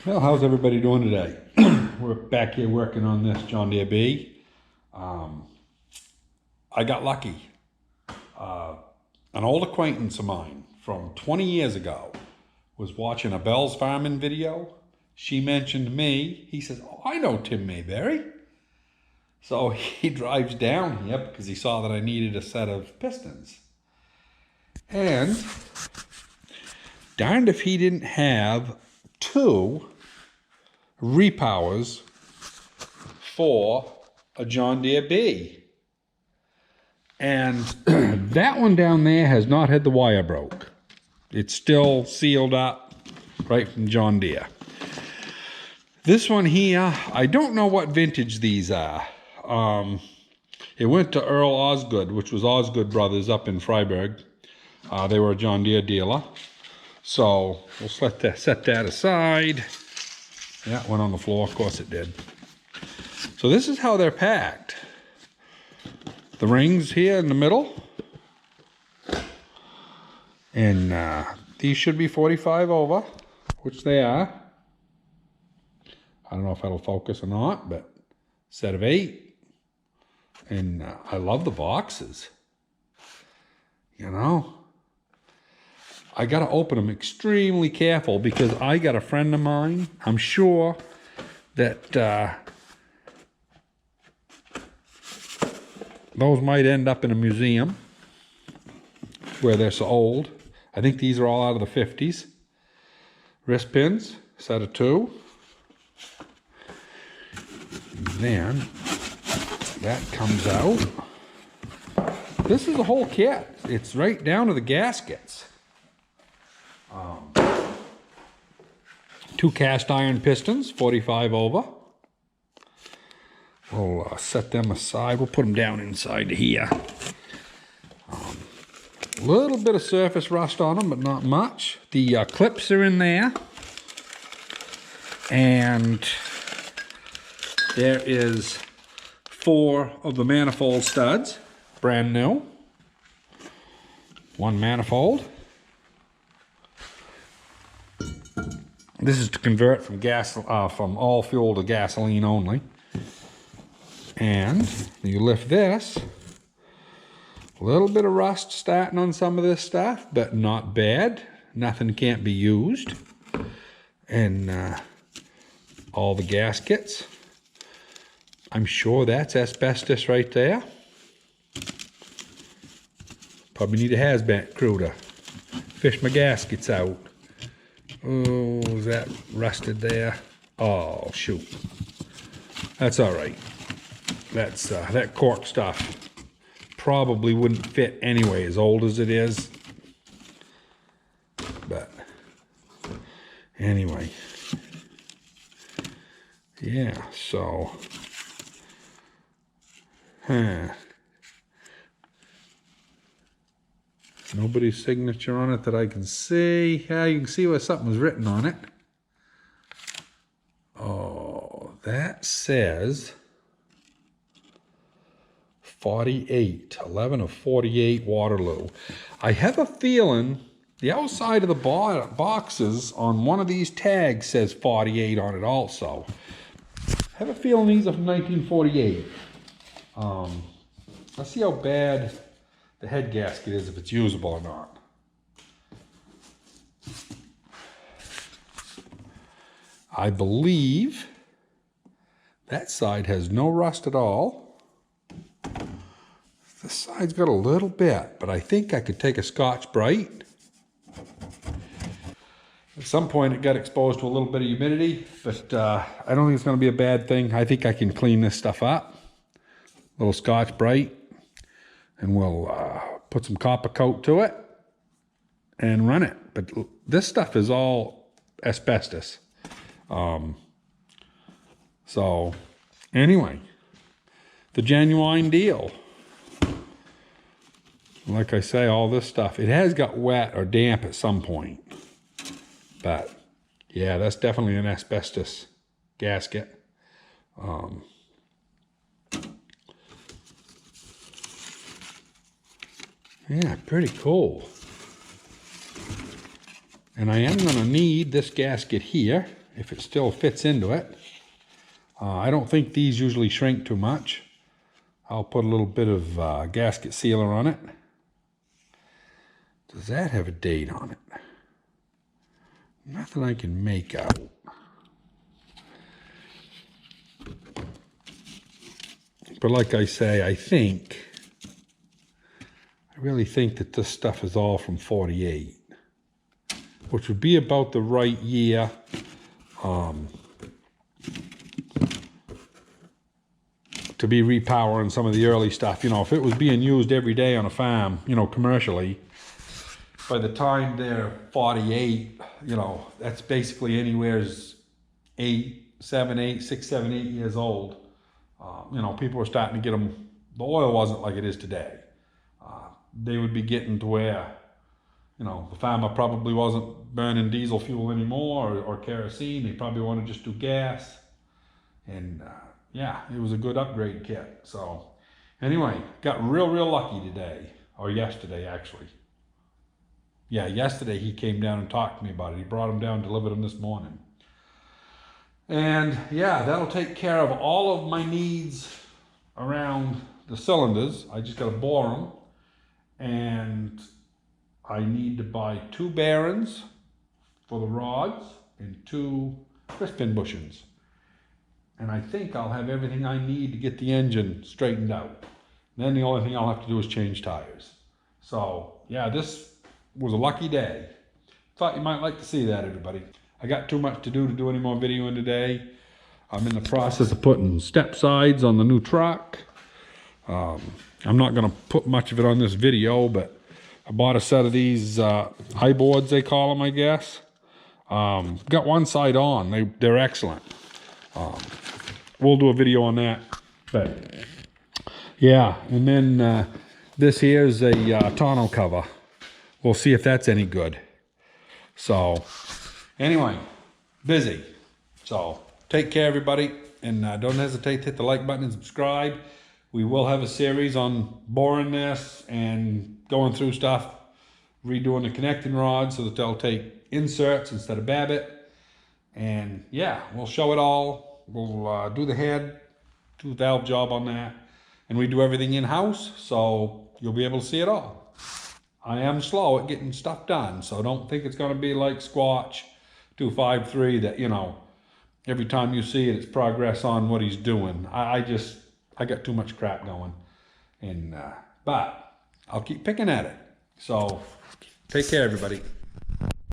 Well, how's everybody doing today? We're back here working on this John Deere B. I got lucky. An old acquaintance of mine from 20 years ago was watching a Bell's Farming video. She mentioned me. He says, "Oh, I know Tim Mayberry." So he drives down here because he saw that I needed a set of pistons. And darned if he didn't have two repowers for a John Deere B. And that one down there has not had the wire broke. It's still sealed up right from John Deere. This one here, I don't know what vintage these are. It went to Earl Osgood, which was Osgood Brothers up in Freiburg. They were a John Deere dealer. So we'll set that aside. Yeah, it went on the floor. Of course it did. So this is how they're packed. The rings here in the middle. And these should be 45 over, which they are. I don't know if that'll focus or not, but set of 8. And I love the boxes. You know, I got to open them extremely careful because I got a friend of mine. I'm sure that those might end up in a museum where they're so old. I think these are all out of the 50s. Wrist pins, set of 2. And then that comes out. This is the whole kit. It's right down to the gaskets. 2 cast iron pistons, 45 over. We'll set them aside. We'll put them down inside here. A little bit of surface rust on them, but not much. The clips are in there. And there is 4 of the manifold studs, brand new. 1 manifold. This is to convert from from all fuel to gasoline only. And you lift this. A little bit of rust starting on some of this stuff, but not bad. Nothing can't be used. And all the gaskets. I'm sure that's asbestos right there. Probably need a hazmat crew to fish my gaskets out. Oh, is that rusted there? Oh, shoot. That's all right. That's that cork stuff probably wouldn't fit anyway, as old as it is. But anyway, yeah. So, nobody's signature on it that I can see. Yeah, you can see where something was written on it. Oh, that says 48, 11 of 48 Waterloo. I have a feeling the outside of the boxes on one of these tags says 48 on it also. I have a feeling these are from 1948. Let's see how bad the head gasket is, if it's usable or not. I believe that side has no rust at all. This side's got a little bit, but I think I could take a Scotch-Brite. At some point it got exposed to a little bit of humidity, but I don't think it's going to be a bad thing. I think I can clean this stuff up. A little Scotch-Brite. And we'll put some copper coat to it and run it. But this stuff is all asbestos. So anyway, the genuine deal. Like I say, all this stuff, it has got wet or damp at some point. But yeah, that's definitely an asbestos gasket. Yeah, pretty cool. And I am going to need this gasket here if it still fits into it. I don't think these usually shrink too much. I'll put a little bit of gasket sealer on it. Does that have a date on it? Nothing I can make out. But like I say, I really think that this stuff is all from 48, which would be about the right year to be repowering some of the early stuff. You know, if it was being used every day on a farm, you know, commercially, by the time they're 48, you know, that's basically anywhere's 6, 7, 8 years old. You know, people were starting to get them. The oil wasn't like it is today. They would be getting to where, you know, the farmer probably wasn't burning diesel fuel anymore or kerosene. They probably want to just do gas. And yeah, it was a good upgrade kit. So anyway, got real lucky today, or yesterday actually. Yeah, yesterday he came down and talked to me about it. He brought them down and delivered them this morning. And yeah, that'll take care of all of my needs around the cylinders. I just got to bore them. And I need to buy 2 bearings for the rods and 2 twist-pin bushings. And I think I'll have everything I need to get the engine straightened out. And then the only thing I'll have to do is change tires. So yeah, this was a lucky day. Thought you might like to see that, everybody. I got too much to do any more videoing today. I'm in the process of putting step sides on the new truck. I'm not going to put much of it on this video, but I bought a set of these high boards, they call them, I guess. Got one side on. They're excellent. We'll do a video on that. But yeah, and then this here's a tonneau cover. We'll see if that's any good. So anyway, busy. So take care, everybody, and don't hesitate to hit the like button and subscribe. We will have a series on boring this and going through stuff, redoing the connecting rods so that they'll take inserts instead of babbitt. And yeah, we'll show it all. We'll do the head, do the valve job on that, and we do everything in-house, so you'll be able to see it all. I am slow at getting stuff done, so don't think it's going to be like Squatch 253 that, you know, every time you see it, it's progress on what he's doing. I got too much crap going, and but I'll keep picking at it. So take care, everybody.